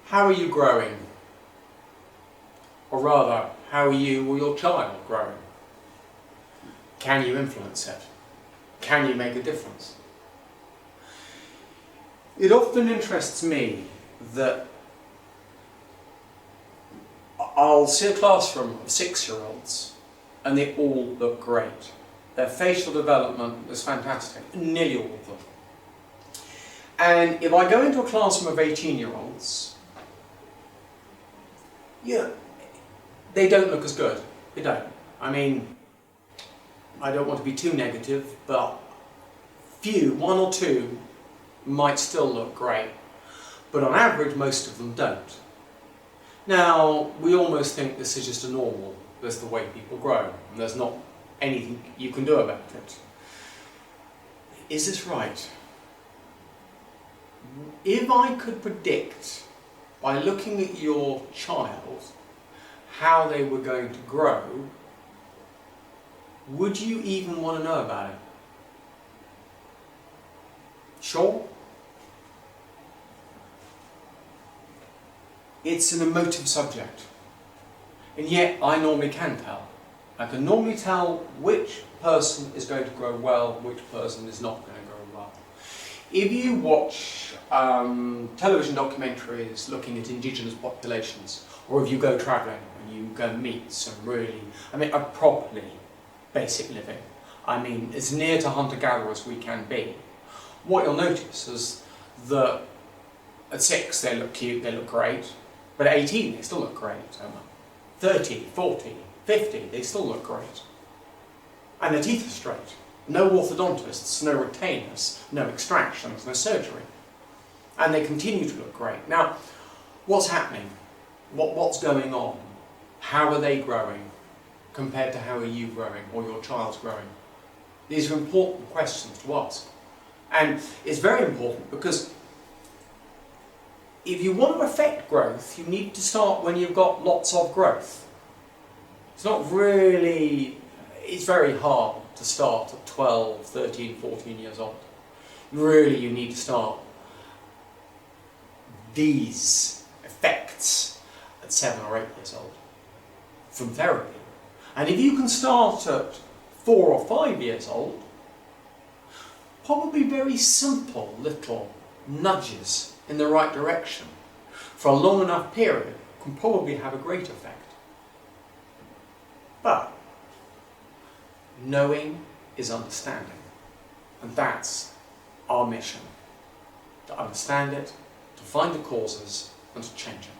How are you growing? Or rather, how are you or your child growing? Can you influence it? Can you make a difference? It often interests me that I'll see a classroom of 6-year-olds and they all look great. Their facial development is fantastic, nearly all of them. And if I go into a classroom of 18-year-olds, yeah, they don't look as good. They don't. I mean, I don't want to be too negative, but one or two might still look great. But on average, most of them don't. Now, we almost think this is just a normal, that's the way people grow, and there's not anything you can do about it. Is this right? If I could predict, by looking at your child, how they were going to grow, would you even want to know about it? Sure? It's an emotive subject, and yet I normally can tell. I can normally tell which person is going to grow well, which person is not going to grow well. If you watch television documentaries looking at indigenous populations, or if you go travelling and you go meet some really, a properly basic living, as near to hunter-gatherer as we can be, what you'll notice is that at 6 they look cute, they look great, but at 18 they still look great. 30, 40, 50, they still look great. And their teeth are straight. No orthodontists, no retainers, no extractions, no surgery. And they continue to look great. Now, what's happening? What's going on? How are they growing compared to how are you growing or your child's growing? These are important questions to ask. And it's very important because if you want to affect growth, you need to start when you've got lots of growth. It's very hard to start at 12, 13, 14 years old. Really, you need to start these effects at 7 or 8 years old from therapy. And if you can start at 4 or 5 years old, probably very simple little nudges in the right direction for a long enough period can probably have a great effect. But knowing is understanding, and that's our mission, to understand it, to find the causes and to change it.